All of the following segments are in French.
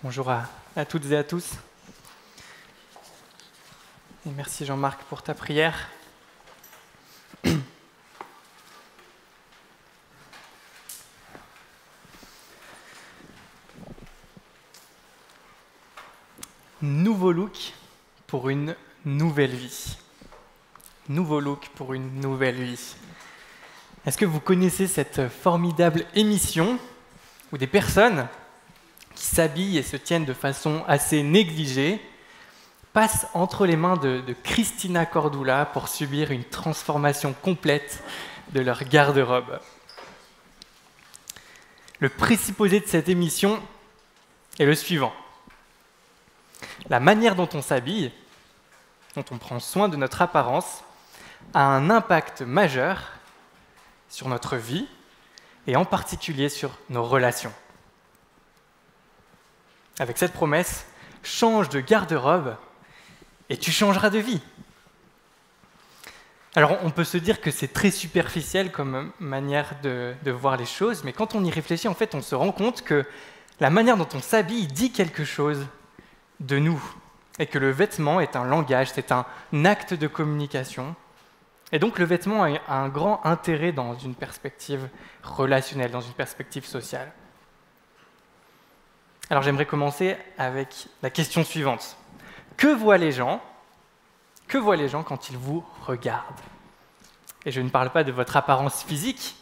Bonjour à toutes et à tous. Et merci Jean-Marc pour ta prière. Nouveau look pour une nouvelle vie. Nouveau look pour une nouvelle vie. Est-ce que vous connaissez cette formidable émission où des personnes qui s'habillent et se tiennent de façon assez négligée passent entre les mains de Christina Cordula pour subir une transformation complète de leur garde-robe? Le présupposé de cette émission est le suivant. La manière dont on s'habille, dont on prend soin de notre apparence, a un impact majeur sur notre vie et en particulier sur nos relations. Avec cette promesse, change de garde-robe et tu changeras de vie. Alors on peut se dire que c'est très superficiel comme manière de voir les choses, mais quand on y réfléchit, en fait, on se rend compte que la manière dont on s'habille dit quelque chose de nous, et que le vêtement est un langage, c'est un acte de communication. Et donc le vêtement a un grand intérêt dans une perspective relationnelle, dans une perspective sociale. Alors j'aimerais commencer avec la question suivante. Que voient les gens quand ils vous regardent? Et je ne parle pas de votre apparence physique,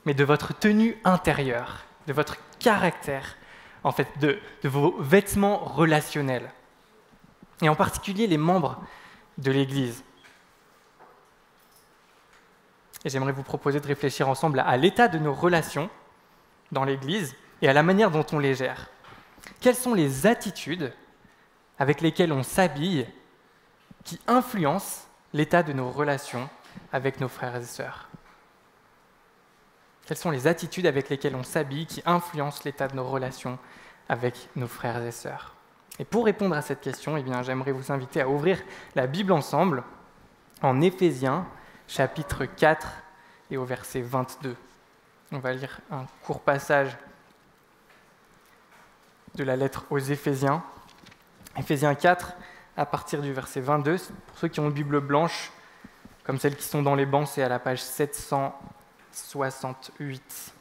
mais de votre tenue intérieure, de votre caractère, en fait, de vos vêtements relationnels. Et en particulier les membres de l'Église. Et j'aimerais vous proposer de réfléchir ensemble à l'état de nos relations dans l'Église et à la manière dont on les gère. Quelles sont les attitudes avec lesquelles on s'habille qui influencent l'état de nos relations avec nos frères et sœurs? Quelles sont les attitudes avec lesquelles on s'habille qui influencent l'état de nos relations avec nos frères et sœurs? Et pour répondre à cette question, j'aimerais vous inviter à ouvrir la Bible ensemble en Éphésiens, chapitre 4 et au verset 22. On va lire un court passage de la lettre aux Éphésiens. Éphésiens 4, à partir du verset 22. Pour ceux qui ont une Bible blanche, comme celles qui sont dans les bancs, c'est à la page 768.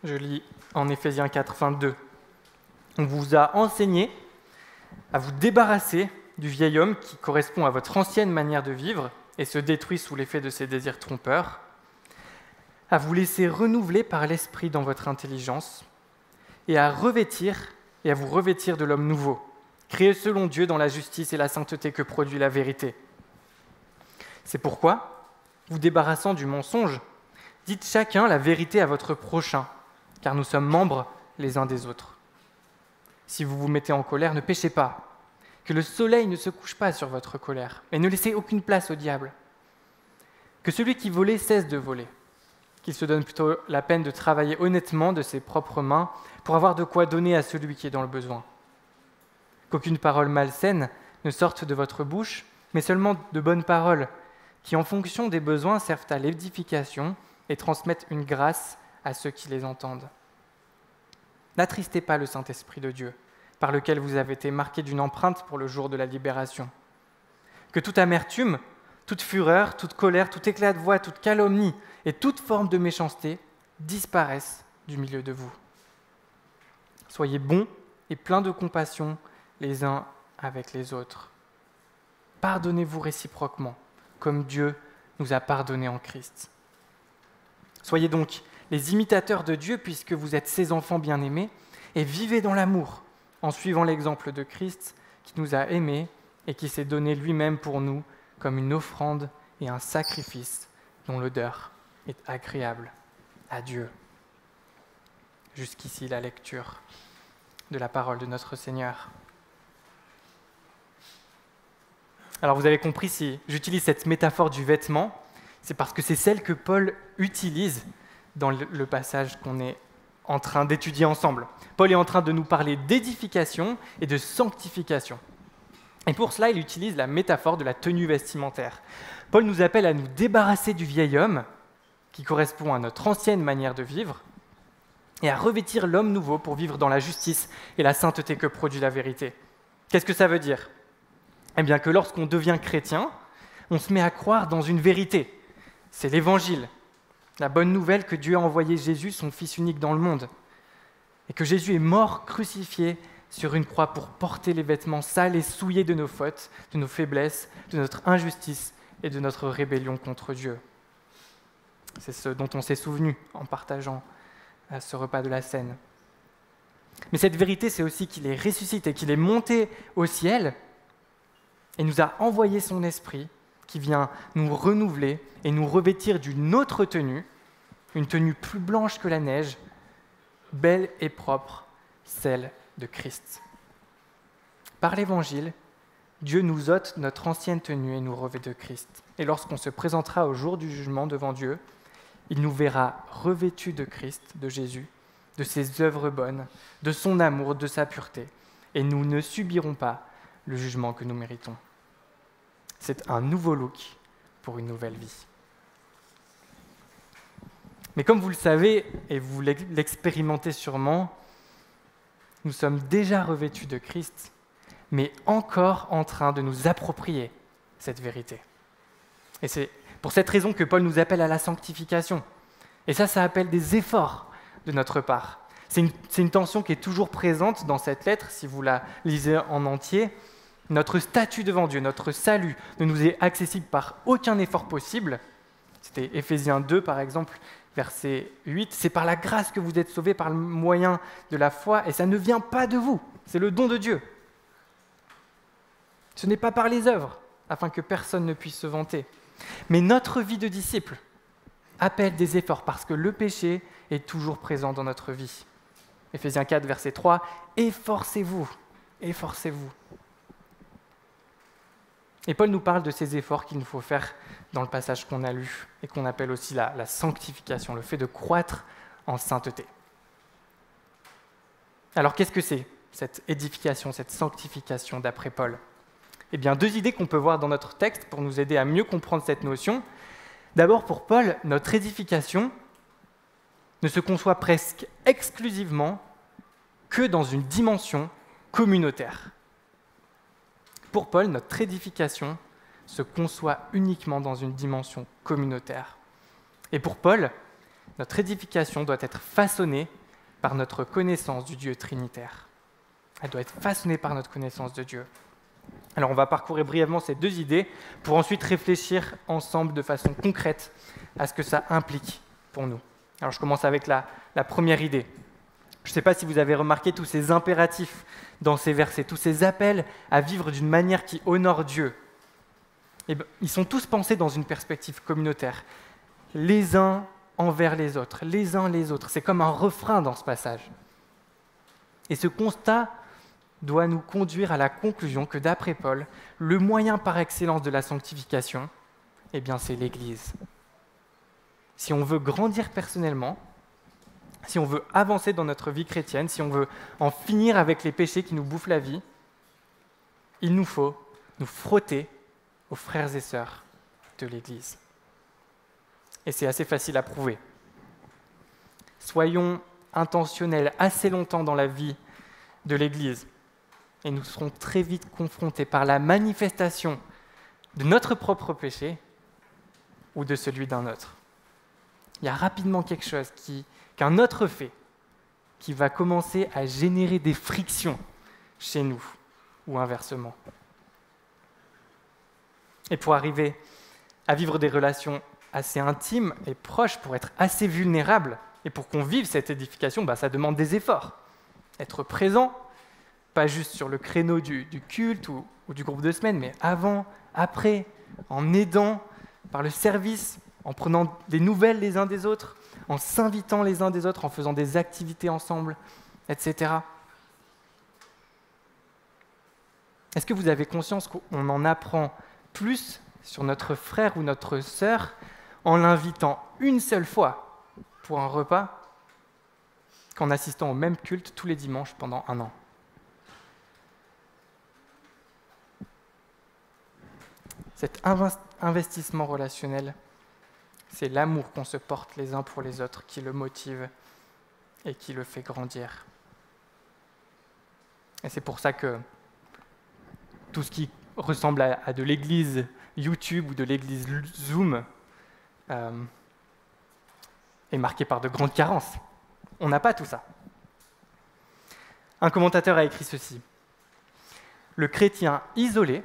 Je lis en Éphésiens 4, 22. On vous a enseigné à vous débarrasser du vieil homme qui correspond à votre ancienne manière de vivre et se détruit sous l'effet de ses désirs trompeurs, à vous laisser renouveler par l'esprit dans votre intelligence et à vous revêtir de l'homme nouveau, créé selon Dieu dans la justice et la sainteté que produit la vérité. C'est pourquoi, vous débarrassant du mensonge, dites chacun la vérité à votre prochain, car nous sommes membres les uns des autres. Si vous vous mettez en colère, ne péchez pas. Que le soleil ne se couche pas sur votre colère, et ne laissez aucune place au diable. Que celui qui volait cesse de voler, qu'il se donne plutôt la peine de travailler honnêtement de ses propres mains pour avoir de quoi donner à celui qui est dans le besoin. Qu'aucune parole malsaine ne sorte de votre bouche, mais seulement de bonnes paroles, qui en fonction des besoins servent à l'édification et transmettent une grâce à ceux qui les entendent. N'attristez pas le Saint-Esprit de Dieu, par lequel vous avez été marqués d'une empreinte pour le jour de la libération. Que toute amertume, toute fureur, toute colère, tout éclat de voix, toute calomnie et toute forme de méchanceté disparaissent du milieu de vous. Soyez bons et pleins de compassion les uns avec les autres. Pardonnez-vous réciproquement, comme Dieu nous a pardonnés en Christ. Soyez donc les imitateurs de Dieu, puisque vous êtes ses enfants bien-aimés, et vivez dans l'amour, en suivant l'exemple de Christ qui nous a aimés et qui s'est donné lui-même pour nous comme une offrande et un sacrifice dont l'odeur est agréable à Dieu. Jusqu'ici la lecture de la parole de notre Seigneur. Alors vous avez compris, si j'utilise cette métaphore du vêtement, c'est parce que c'est celle que Paul utilise dans le passage qu'on est en train d'étudier ensemble. Paul est en train de nous parler d'édification et de sanctification. Et pour cela, il utilise la métaphore de la tenue vestimentaire. Paul nous appelle à nous débarrasser du vieil homme, qui correspond à notre ancienne manière de vivre, et à revêtir l'homme nouveau pour vivre dans la justice et la sainteté que produit la vérité. Qu'est-ce que ça veut dire ? Eh bien que lorsqu'on devient chrétien, on se met à croire dans une vérité. C'est l'Évangile, la bonne nouvelle que Dieu a envoyé Jésus, son Fils unique, dans le monde, et que Jésus est mort, crucifié sur une croix pour porter les vêtements sales et souillés de nos fautes, de nos faiblesses, de notre injustice et de notre rébellion contre Dieu. C'est ce dont on s'est souvenu en partageant ce repas de la Cène. Mais cette vérité, c'est aussi qu'il est ressuscité, qu'il est monté au ciel et nous a envoyé son esprit qui vient nous renouveler et nous revêtir d'une autre tenue, une tenue plus blanche que la neige, belle et propre, celle de Christ. Par l'Évangile, Dieu nous ôte notre ancienne tenue et nous revêt de Christ. Et lorsqu'on se présentera au jour du jugement devant Dieu, il nous verra revêtus de Christ, de Jésus, de ses œuvres bonnes, de son amour, de sa pureté, et nous ne subirons pas le jugement que nous méritons. C'est un nouveau look pour une nouvelle vie. Mais comme vous le savez, et vous l'expérimentez sûrement, nous sommes déjà revêtus de Christ, mais encore en train de nous approprier cette vérité. Et c'est pour cette raison que Paul nous appelle à la sanctification. Et ça appelle des efforts de notre part. C'est une tension qui est toujours présente dans cette lettre, si vous la lisez en entier. Notre statut devant Dieu, notre salut ne nous est accessible par aucun effort possible. C'était Éphésiens 2, par exemple, verset 8. C'est par la grâce que vous êtes sauvés par le moyen de la foi, et ça ne vient pas de vous, c'est le don de Dieu. Ce n'est pas par les œuvres, afin que personne ne puisse se vanter. Mais notre vie de disciple appelle des efforts parce que le péché est toujours présent dans notre vie. Éphésiens 4, verset 3, « Efforcez-vous, efforcez-vous ». Et Paul nous parle de ces efforts qu'il nous faut faire dans le passage qu'on a lu et qu'on appelle aussi la sanctification, le fait de croître en sainteté. Alors qu'est-ce que c'est, cette édification, cette sanctification d'après Paul ? Eh bien, deux idées qu'on peut voir dans notre texte pour nous aider à mieux comprendre cette notion. D'abord, pour Paul, notre édification ne se conçoit presque exclusivement que dans une dimension communautaire. Pour Paul, notre édification se conçoit uniquement dans une dimension communautaire. Et pour Paul, notre édification doit être façonnée par notre connaissance du Dieu trinitaire. Elle doit être façonnée par notre connaissance de Dieu. Alors on va parcourir brièvement ces deux idées pour ensuite réfléchir ensemble de façon concrète à ce que ça implique pour nous. Alors je commence avec la première idée. Je ne sais pas si vous avez remarqué tous ces impératifs dans ces versets, tous ces appels à vivre d'une manière qui honore Dieu. Eh bien, ils sont tous pensés dans une perspective communautaire, les uns envers les autres, les uns les autres. C'est comme un refrain dans ce passage. Et ce constat doit nous conduire à la conclusion que, d'après Paul, le moyen par excellence de la sanctification, eh bien, c'est l'Église. Si on veut grandir personnellement, si on veut avancer dans notre vie chrétienne, si on veut en finir avec les péchés qui nous bouffent la vie, il nous faut nous frotter aux frères et sœurs de l'Église. Et c'est assez facile à prouver. Soyons intentionnels assez longtemps dans la vie de l'Église, et nous serons très vite confrontés par la manifestation de notre propre péché ou de celui d'un autre. Il y a rapidement quelque chose qu'un autre fait qui va commencer à générer des frictions chez nous, ou inversement. Et pour arriver à vivre des relations assez intimes et proches, pour être assez vulnérables, et pour qu'on vive cette édification, ça demande des efforts. Être présent, pas juste sur le créneau du culte ou du groupe de semaine, mais avant, après, en aidant par le service, en prenant des nouvelles les uns des autres, en s'invitant les uns des autres, en faisant des activités ensemble, etc. Est-ce que vous avez conscience qu'on en apprend plus sur notre frère ou notre sœur en l'invitant une seule fois pour un repas qu'en assistant au même culte tous les dimanches pendant 1 an ? cet investissement relationnel, c'est l'amour qu'on se porte les uns pour les autres qui le motive et qui le fait grandir. Et c'est pour ça que tout ce qui ressemble à de l'église YouTube ou de l'église Zoom est marqué par de grandes carences. On n'a pas tout ça. Un commentateur a écrit ceci. Le chrétien isolé,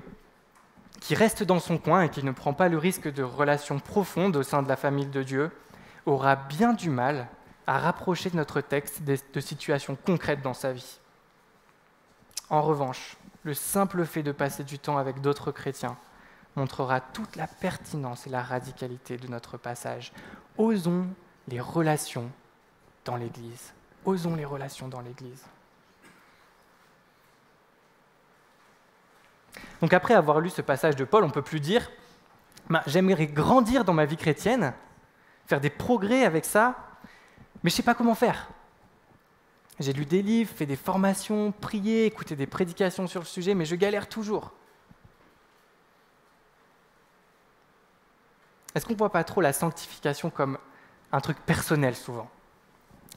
qui reste dans son coin et qui ne prend pas le risque de relations profondes au sein de la famille de Dieu, aura bien du mal à rapprocher notre texte de situations concrètes dans sa vie. En revanche, le simple fait de passer du temps avec d'autres chrétiens montrera toute la pertinence et la radicalité de notre passage. Osons les relations dans l'Église. Osons les relations dans l'Église. Donc après avoir lu ce passage de Paul, on ne peut plus dire « j'aimerais grandir dans ma vie chrétienne, faire des progrès avec ça, mais je ne sais pas comment faire. J'ai lu des livres, fait des formations, prié, écouté des prédications sur le sujet, mais je galère toujours. » Est-ce qu'on ne voit pas trop la sanctification comme un truc personnel souvent?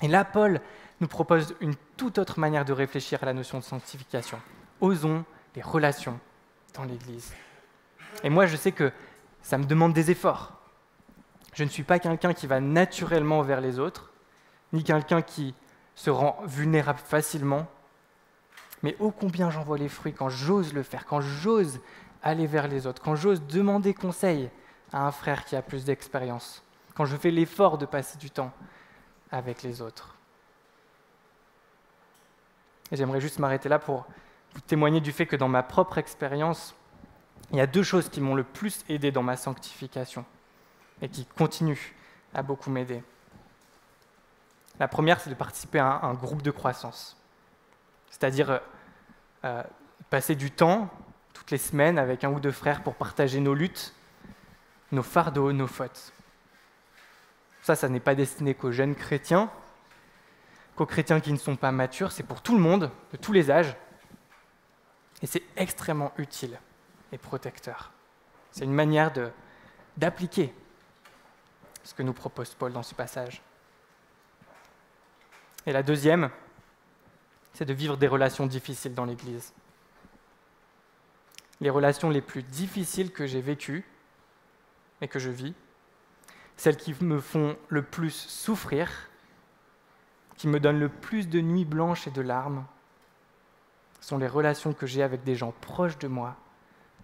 Et là, Paul nous propose une toute autre manière de réfléchir à la notion de sanctification. Osons les relations dans l'Église. Et moi, je sais que ça me demande des efforts. Je ne suis pas quelqu'un qui va naturellement vers les autres, ni quelqu'un qui se rend vulnérable facilement, mais ô combien j'en vois les fruits quand j'ose le faire, quand j'ose aller vers les autres, quand j'ose demander conseil à un frère qui a plus d'expérience, quand je fais l'effort de passer du temps avec les autres. Et j'aimerais juste m'arrêter là pour vous témoigner du fait que dans ma propre expérience, il y a 2 choses qui m'ont le plus aidé dans ma sanctification et qui continuent à beaucoup m'aider. La première, c'est de participer à un groupe de croissance, c'est-à-dire passer du temps, toutes les semaines, avec 1 ou 2 frères pour partager nos luttes, nos fardeaux, nos fautes. Ça n'est pas destiné qu'aux jeunes chrétiens, qu'aux chrétiens qui ne sont pas matures, c'est pour tout le monde, de tous les âges, et c'est extrêmement utile et protecteur. C'est une manière d'appliquer ce que nous propose Paul dans ce passage. Et la deuxième, c'est de vivre des relations difficiles dans l'Église. Les relations les plus difficiles que j'ai vécues et que je vis, celles qui me font le plus souffrir, qui me donnent le plus de nuits blanches et de larmes, sont les relations que j'ai avec des gens proches de moi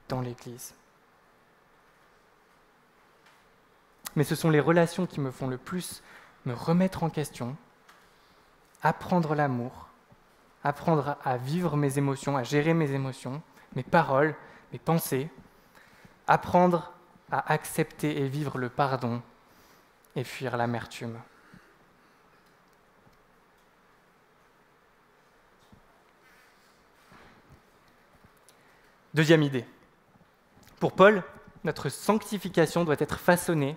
dans l'Église. Mais ce sont les relations qui me font le plus me remettre en question, apprendre l'amour, apprendre à vivre mes émotions, à gérer mes émotions, mes paroles, mes pensées, apprendre à accepter et vivre le pardon et fuir l'amertume. Deuxième idée. Pour Paul, notre sanctification doit être façonnée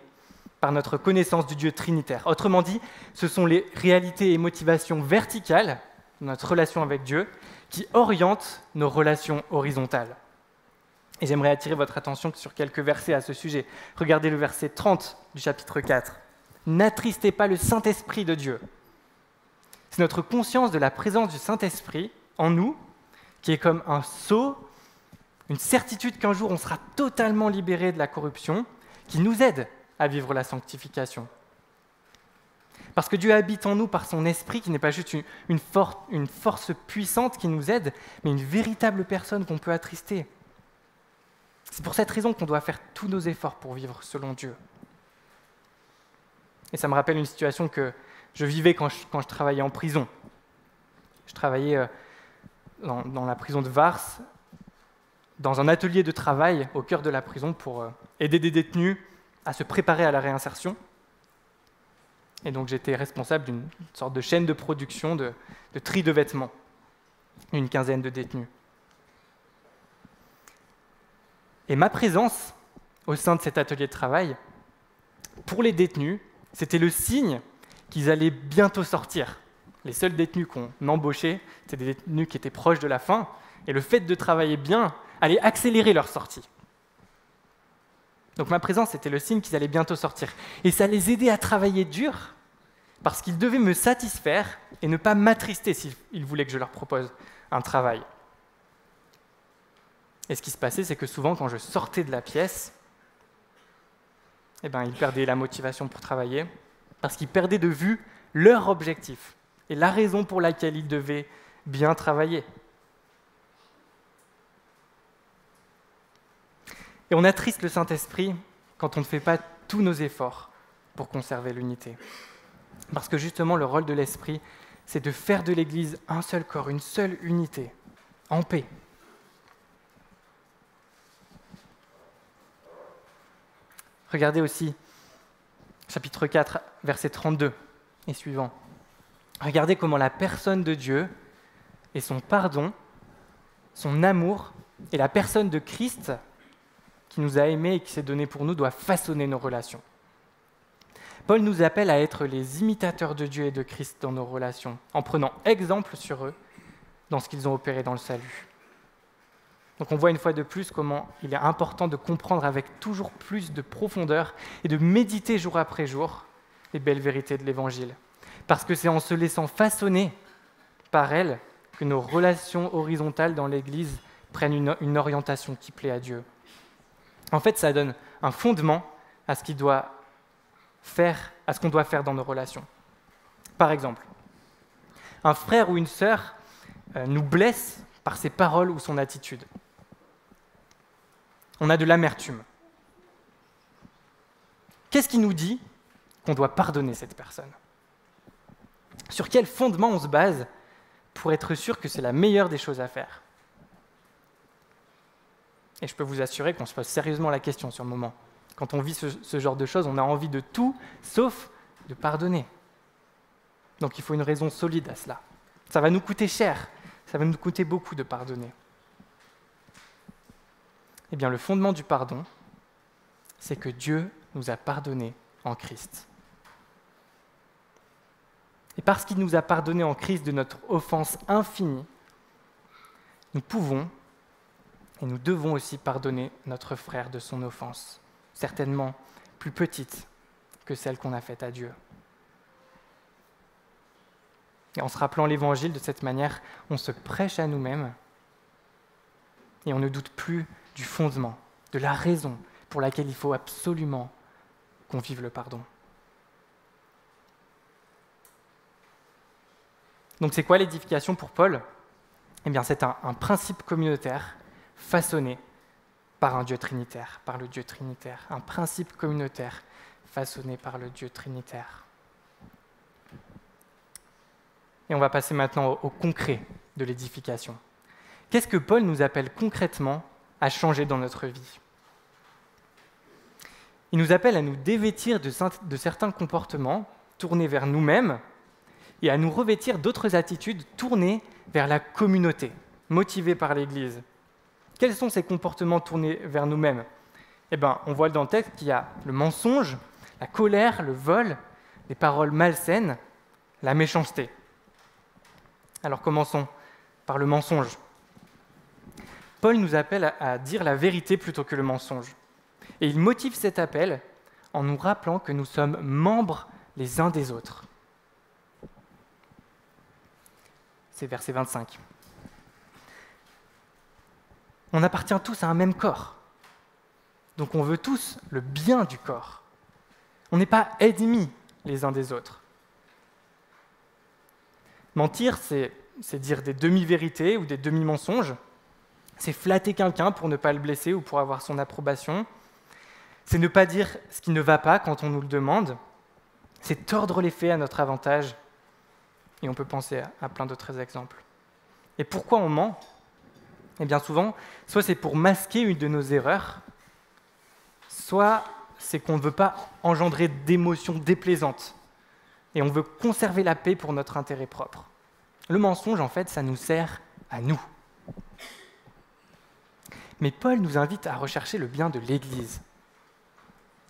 par notre connaissance du Dieu trinitaire. Autrement dit, ce sont les réalités et motivations verticales de notre relation avec Dieu qui orientent nos relations horizontales. Et j'aimerais attirer votre attention sur quelques versets à ce sujet. Regardez le verset 30 du chapitre 4. « N'attristez pas le Saint-Esprit de Dieu ». C'est notre conscience de la présence du Saint-Esprit en nous qui est comme un sceau, une certitude qu'un jour on sera totalement libéré de la corruption, qui nous aide à vivre la sanctification. Parce que Dieu habite en nous par son esprit, qui n'est pas juste une force puissante qui nous aide, mais une véritable personne qu'on peut attrister. C'est pour cette raison qu'on doit faire tous nos efforts pour vivre selon Dieu. Et ça me rappelle une situation que je vivais quand je travaillais en prison. Je travaillais dans la prison de Vars, dans un atelier de travail au cœur de la prison pour aider des détenus à se préparer à la réinsertion. Et donc j'étais responsable d'une sorte de chaîne de production de tri de vêtements, une 15aine de détenus. Et ma présence au sein de cet atelier de travail, pour les détenus, c'était le signe qu'ils allaient bientôt sortir. Les seuls détenus qu'on embauchait, c'était des détenus qui étaient proches de la fin, et le fait de travailler bien allait accélérer leur sortie. Donc ma présence était le signe qu'ils allaient bientôt sortir. Et ça les aidait à travailler dur, parce qu'ils devaient me satisfaire et ne pas m'attrister s'ils voulaient que je leur propose un travail. Et ce qui se passait, c'est que souvent, quand je sortais de la pièce, ils perdaient la motivation pour travailler, parce qu'ils perdaient de vue leur objectif et la raison pour laquelle ils devaient bien travailler. Et on attriste le Saint-Esprit quand on ne fait pas tous nos efforts pour conserver l'unité. Parce que justement, le rôle de l'Esprit, c'est de faire de l'Église un seul corps, une seule unité, en paix. Regardez aussi chapitre 4, verset 32 et suivant. Regardez comment la personne de Dieu et son pardon, son amour et la personne de Christ qui nous a aimés et qui s'est donné pour nous doivent façonner nos relations. Paul nous appelle à être les imitateurs de Dieu et de Christ dans nos relations, en prenant exemple sur eux dans ce qu'ils ont opéré dans le salut. Donc on voit une fois de plus comment il est important de comprendre avec toujours plus de profondeur et de méditer jour après jour les belles vérités de l'Évangile. Parce que c'est en se laissant façonner par elles que nos relations horizontales dans l'Église prennent une orientation qui plaît à Dieu. En fait, ça donne un fondement à ce qu'on doit faire dans nos relations. Par exemple, un frère ou une sœur nous blesse par ses paroles ou son attitude. On a de l'amertume. Qu'est-ce qui nous dit qu'on doit pardonner cette personne ? Sur quel fondement on se base pour être sûr que c'est la meilleure des choses à faire ? Et je peux vous assurer qu'on se pose sérieusement la question sur le moment. Quand on vit ce genre de choses, on a envie de tout, sauf de pardonner. Donc il faut une raison solide à cela. Ça va nous coûter cher, ça va nous coûter beaucoup de pardonner. Eh bien, le fondement du pardon, c'est que Dieu nous a pardonné en Christ. Et parce qu'il nous a pardonné en Christ de notre offense infinie, nous pouvons et nous devons aussi pardonner notre frère de son offense, certainement plus petite que celle qu'on a faite à Dieu. Et en se rappelant l'Évangile de cette manière, on se prêche à nous-mêmes et on ne doute plus du fondement, de la raison pour laquelle il faut absolument qu'on vive le pardon. Donc c'est quoi l'édification pour Paul ? Eh bien c'est un principe communautaire façonné par un Dieu trinitaire, par le Dieu trinitaire. Un principe communautaire façonné par le Dieu trinitaire. Et on va passer maintenant au concret de l'édification. Qu'est-ce que Paul nous appelle concrètement à changer dans notre vie ? Il nous appelle à nous dévêtir de certains comportements tournés vers nous-mêmes et à nous revêtir d'autres attitudes tournées vers la communauté, motivées par l'Église. Quels sont ces comportements tournés vers nous-mêmes ? On voit dans le texte qu'il y a le mensonge, la colère, le vol, les paroles malsaines, la méchanceté. Alors commençons par le mensonge. Paul nous appelle à dire la vérité plutôt que le mensonge. Et il motive cet appel en nous rappelant que nous sommes membres les uns des autres. C'est verset 25. On appartient tous à un même corps. Donc on veut tous le bien du corps. On n'est pas ennemis les uns des autres. Mentir, c'est dire des demi-vérités ou des demi-mensonges. C'est flatter quelqu'un pour ne pas le blesser ou pour avoir son approbation. C'est ne pas dire ce qui ne va pas quand on nous le demande. C'est tordre les faits à notre avantage. Et on peut penser à plein d'autres exemples. Et pourquoi on ment ? Eh bien souvent, soit c'est pour masquer une de nos erreurs, soit c'est qu'on ne veut pas engendrer d'émotions déplaisantes. Et on veut conserver la paix pour notre intérêt propre. Le mensonge, en fait, ça nous sert à nous. Mais Paul nous invite à rechercher le bien de l'Église.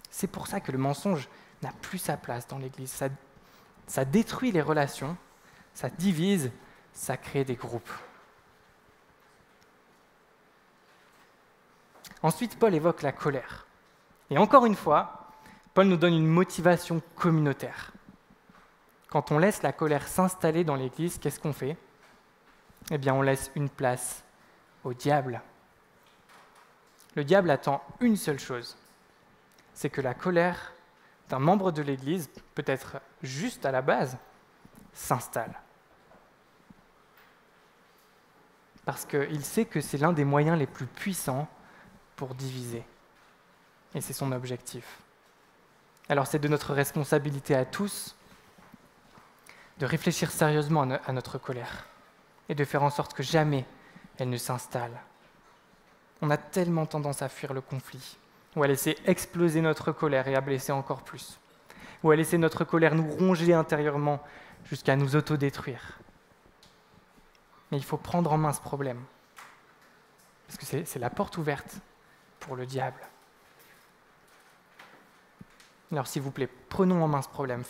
C'est pour ça que le mensonge n'a plus sa place dans l'Église. Ça détruit les relations, ça divise, ça crée des groupes. Ensuite, Paul évoque la colère. Et encore une fois, Paul nous donne une motivation communautaire. Quand on laisse la colère s'installer dans l'Église, qu'est-ce qu'on fait? Eh bien, on laisse une place au diable. Le diable attend une seule chose, c'est que la colère d'un membre de l'Église, peut-être juste à la base, s'installe. Parce qu'il sait que c'est l'un des moyens les plus puissants pour diviser. Et c'est son objectif. Alors c'est de notre responsabilité à tous de réfléchir sérieusement à notre colère et de faire en sorte que jamais elle ne s'installe. On a tellement tendance à fuir le conflit, ou à laisser exploser notre colère et à blesser encore plus, ou à laisser notre colère nous ronger intérieurement jusqu'à nous autodétruire. Mais il faut prendre en main ce problème, parce que c'est la porte ouverte pour le diable. Alors s'il vous plaît, prenons en main ce problème,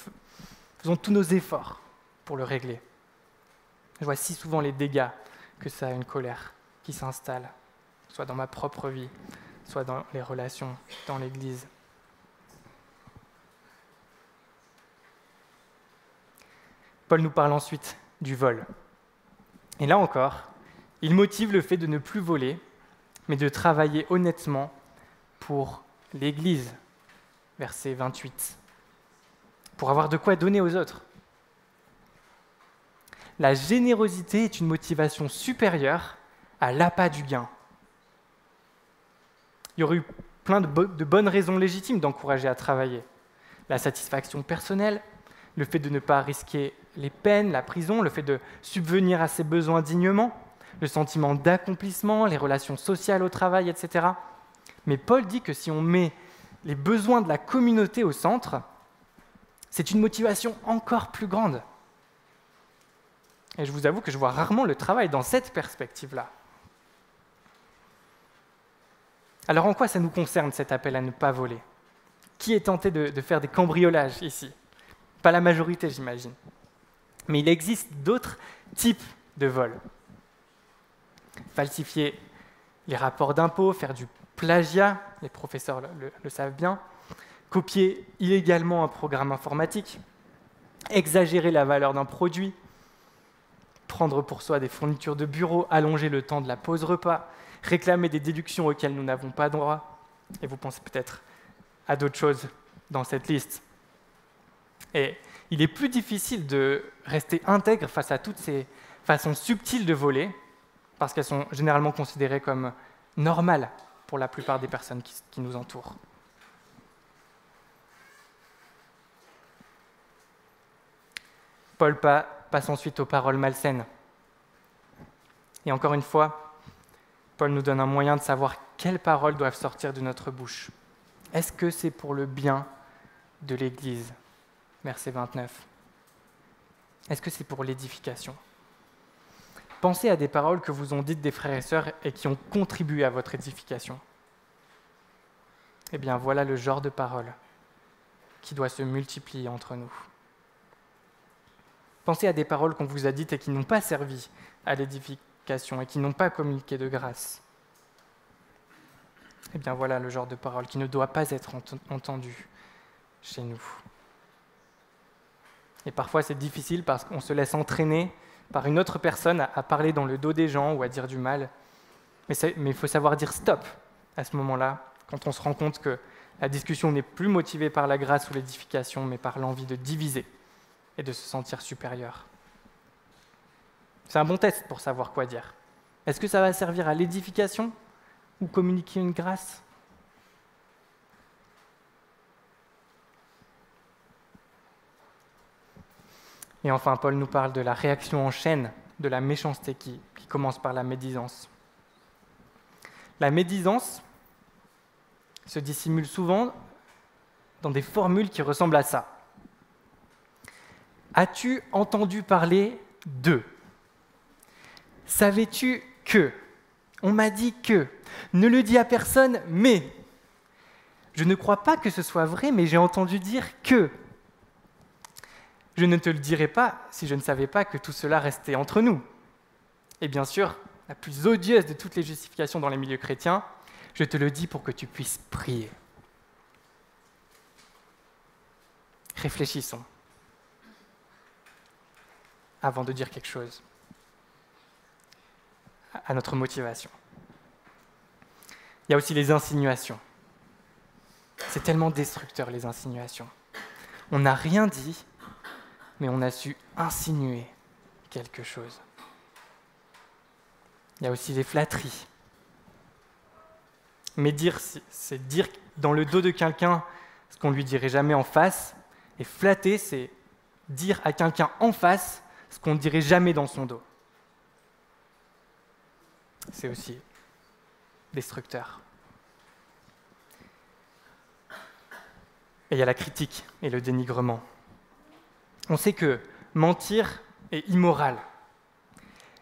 faisons tous nos efforts pour le régler. Je vois si souvent les dégâts que ça a une colère qui s'installe, soit dans ma propre vie, soit dans les relations, dans l'Église. Paul nous parle ensuite du vol. Et là encore, il motive le fait de ne plus voler, mais de travailler honnêtement pour l'Église. Verset 28. Pour avoir de quoi donner aux autres. La générosité est une motivation supérieure à l'appât du gain. Il y aurait eu plein de bonnes raisons légitimes d'encourager à travailler. La satisfaction personnelle, le fait de ne pas risquer les peines, la prison, le fait de subvenir à ses besoins dignement, le sentiment d'accomplissement, les relations sociales au travail, etc. Mais Paul dit que si on met les besoins de la communauté au centre, c'est une motivation encore plus grande. Et je vous avoue que je vois rarement le travail dans cette perspective-là. Alors en quoi ça nous concerne cet appel à ne pas voler? Qui est tenté de faire des cambriolages ici? Pas la majorité, j'imagine. Mais il existe d'autres types de vols. Falsifier les rapports d'impôts, faire du plagiat, les professeurs le savent bien, copier illégalement un programme informatique, exagérer la valeur d'un produit, prendre pour soi des fournitures de bureau, allonger le temps de la pause repas, réclamer des déductions auxquelles nous n'avons pas droit. Et vous pensez peut-être à d'autres choses dans cette liste. Et il est plus difficile de rester intègre face à toutes ces façons subtiles de voler, parce qu'elles sont généralement considérées comme normales pour la plupart des personnes qui nous entourent. Paul passe ensuite aux paroles malsaines. Et encore une fois, Paul nous donne un moyen de savoir quelles paroles doivent sortir de notre bouche. Est-ce que c'est pour le bien de l'Église? Verset 29. Est-ce que c'est pour l'édification? Pensez à des paroles que vous ont dites des frères et sœurs et qui ont contribué à votre édification. Eh bien, voilà le genre de paroles qui doit se multiplier entre nous. Pensez à des paroles qu'on vous a dites et qui n'ont pas servi à l'édification et qui n'ont pas communiqué de grâce. Eh bien, voilà le genre de paroles qui ne doit pas être entendues chez nous. Et parfois, c'est difficile parce qu'on se laisse entraîner par une autre personne à parler dans le dos des gens ou à dire du mal. Mais il faut savoir dire stop à ce moment-là, quand on se rend compte que la discussion n'est plus motivée par la grâce ou l'édification, mais par l'envie de diviser et de se sentir supérieur. C'est un bon test pour savoir quoi dire. Est-ce que ça va servir à l'édification ou communiquer une grâce? Et enfin, Paul nous parle de la réaction en chaîne de la méchanceté qui commence par la médisance. La médisance se dissimule souvent dans des formules qui ressemblent à ça. As-tu entendu parler de? Savais-tu que? On m'a dit que. Ne le dis à personne, mais. Je ne crois pas que ce soit vrai, mais j'ai entendu dire que. Je ne te le dirais pas si je ne savais pas que tout cela restait entre nous. Et bien sûr, la plus odieuse de toutes les justifications dans les milieux chrétiens, je te le dis pour que tu puisses prier. réfléchissons avant de dire quelque chose à notre motivation. Il y a aussi les insinuations. C'est tellement destructeur, les insinuations. On n'a rien dit, mais on a su insinuer quelque chose. Il y a aussi les flatteries. Mais dire, c'est dire dans le dos de quelqu'un ce qu'on ne lui dirait jamais en face. Et flatter, c'est dire à quelqu'un en face ce qu'on ne dirait jamais dans son dos. C'est aussi destructeur. Et il y a la critique et le dénigrement. On sait que mentir est immoral.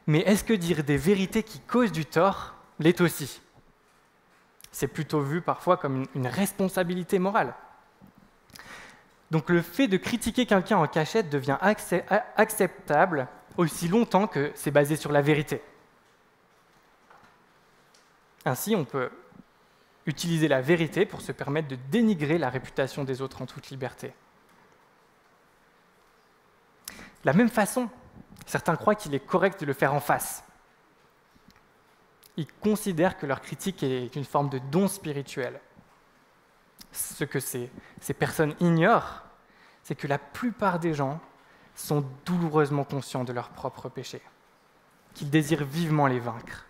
Mais est-ce que dire des vérités qui causent du tort l'est aussi ? C'est plutôt vu parfois comme une responsabilité morale. Donc le fait de critiquer quelqu'un en cachette devient acceptable aussi longtemps que c'est basé sur la vérité. Ainsi, on peut utiliser la vérité pour se permettre de dénigrer la réputation des autres en toute liberté. De la même façon, certains croient qu'il est correct de le faire en face. Ils considèrent que leur critique est une forme de don spirituel. Ce que ces personnes ignorent, c'est que la plupart des gens sont douloureusement conscients de leurs propres péchés, qu'ils désirent vivement les vaincre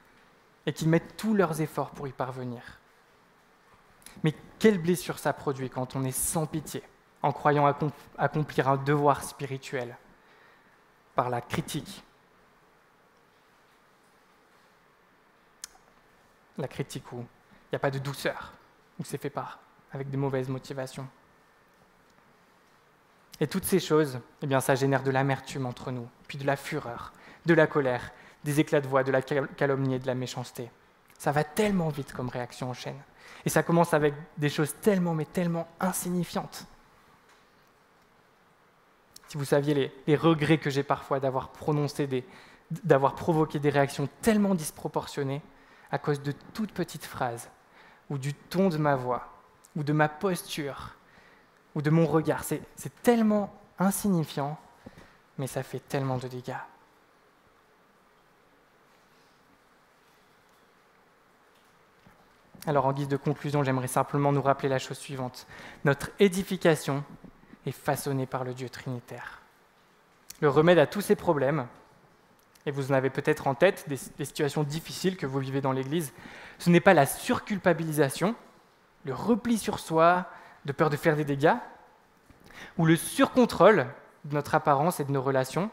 et qu'ils mettent tous leurs efforts pour y parvenir. Mais quelle blessure ça produit quand on est sans pitié, en croyant accomplir un devoir spirituel par la critique. La critique où il n'y a pas de douceur, où c'est fait avec des mauvaises motivations. Et toutes ces choses, eh bien, ça génère de l'amertume entre nous, puis de la fureur, de la colère, des éclats de voix, de la calomnie et de la méchanceté. Ça va tellement vite comme réaction en chaîne. Et ça commence avec des choses tellement, mais tellement insignifiantes. Si vous saviez les regrets que j'ai parfois d'avoir provoqué des réactions tellement disproportionnées à cause de toutes petites phrases, ou du ton de ma voix, ou de ma posture, ou de mon regard. C'est tellement insignifiant, mais ça fait tellement de dégâts. Alors, en guise de conclusion, j'aimerais simplement nous rappeler la chose suivante. Notre édification est façonnée par le Dieu trinitaire. Le remède à tous ces problèmes, et vous en avez peut-être en tête des situations difficiles que vous vivez dans l'Église, ce n'est pas la surculpabilisation, le repli sur soi, de peur de faire des dégâts, ou le surcontrôle de notre apparence et de nos relations.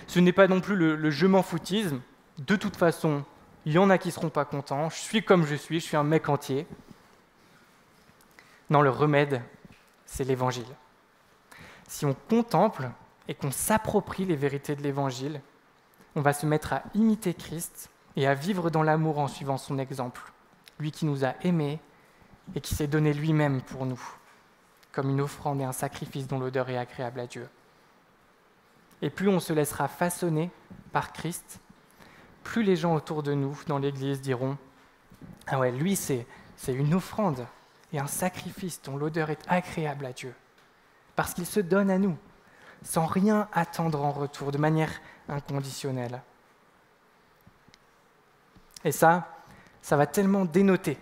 Ce n'est pas non plus le je m'en foutisme, de toute façon, il y en a qui ne seront pas contents, je suis comme je suis un mec entier. Non, le remède, c'est l'Évangile. Si on contemple et qu'on s'approprie les vérités de l'Évangile, on va se mettre à imiter Christ et à vivre dans l'amour en suivant son exemple. Lui qui nous a aimés et qui s'est donné lui-même pour nous, comme une offrande et un sacrifice dont l'odeur est agréable à Dieu. Et plus on se laissera façonner par Christ, plus les gens autour de nous, dans l'Église, diront « Ah ouais, lui, c'est une offrande et un sacrifice dont l'odeur est agréable à Dieu. » Parce qu'il se donne à nous, sans rien attendre en retour, de manière inconditionnelle. Et ça va tellement dénoter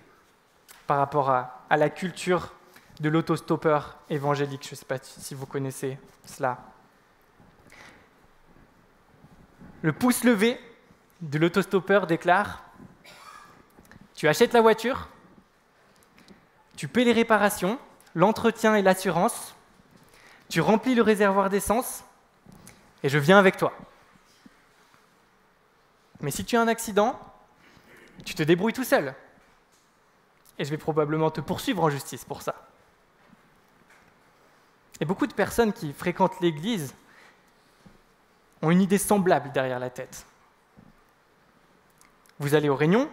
par rapport à la culture de l'autostoppeur évangélique. Je ne sais pas si vous connaissez cela. Le pouce levé de l'autostoppeur déclare « Tu achètes la voiture, tu paies les réparations, l'entretien et l'assurance, tu remplis le réservoir d'essence et je viens avec toi. Mais si tu as un accident, tu te débrouilles tout seul. Et je vais probablement te poursuivre en justice pour ça. » Et beaucoup de personnes qui fréquentent l'Église ont une idée semblable derrière la tête. Vous allez aux réunions,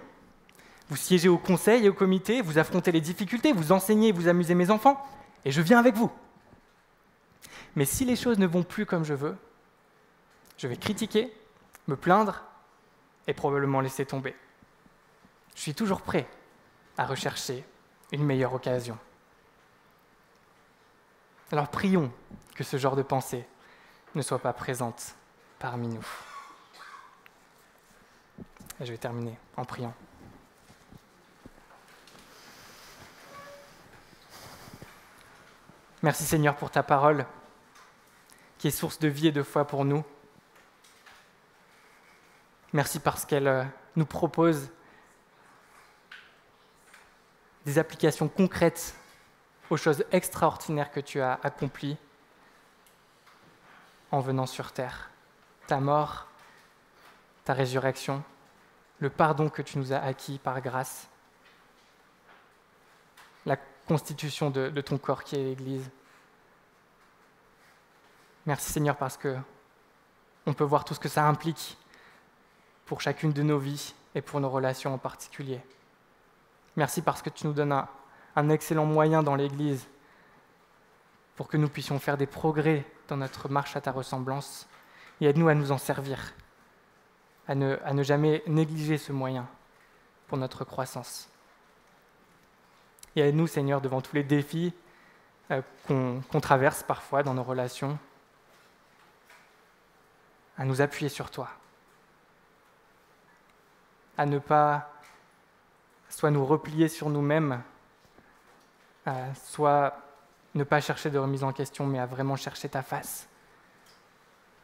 vous siégez au conseil et au comité, vous affrontez les difficultés, vous enseignez et vous amusez mes enfants, et je viens avec vous. Mais si les choses ne vont plus comme je veux, je vais critiquer, me plaindre et probablement laisser tomber. Je suis toujours prêt à rechercher une meilleure occasion. Alors prions que ce genre de pensée ne soit pas présente parmi nous. Et je vais terminer en priant. Merci Seigneur pour ta parole, qui est source de vie et de foi pour nous. Merci parce qu'elle nous propose des applications concrètes aux choses extraordinaires que tu as accomplies en venant sur terre. Ta mort, ta résurrection, le pardon que tu nous as acquis par grâce, la constitution de ton corps qui est l'Église. Merci Seigneur parce que on peut voir tout ce que ça implique pour chacune de nos vies et pour nos relations en particulier. Merci parce que tu nous donnes un excellent moyen dans l'Église pour que nous puissions faire des progrès dans notre marche à ta ressemblance et aide-nous à nous en servir, à ne jamais négliger ce moyen pour notre croissance. Et aide-nous, Seigneur, devant tous les défis qu'on traverse parfois dans nos relations, à nous appuyer sur toi, à ne pas soit nous replier sur nous-mêmes, soit ne pas chercher de remise en question, mais à vraiment chercher ta face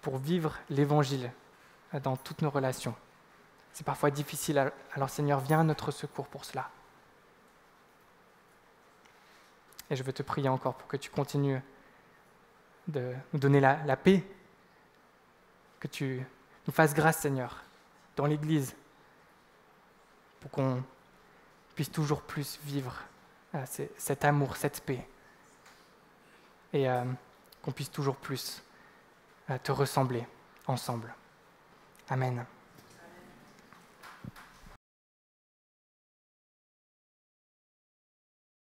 pour vivre l'Évangile dans toutes nos relations. C'est parfois difficile, alors Seigneur, viens à notre secours pour cela. Et je veux te prier encore pour que tu continues de nous donner la paix, que tu nous fasses grâce, Seigneur, dans l'Église, pour qu'on puisse toujours plus vivre cet amour, cette paix, et qu'on puisse toujours plus te ressembler ensemble. Amen.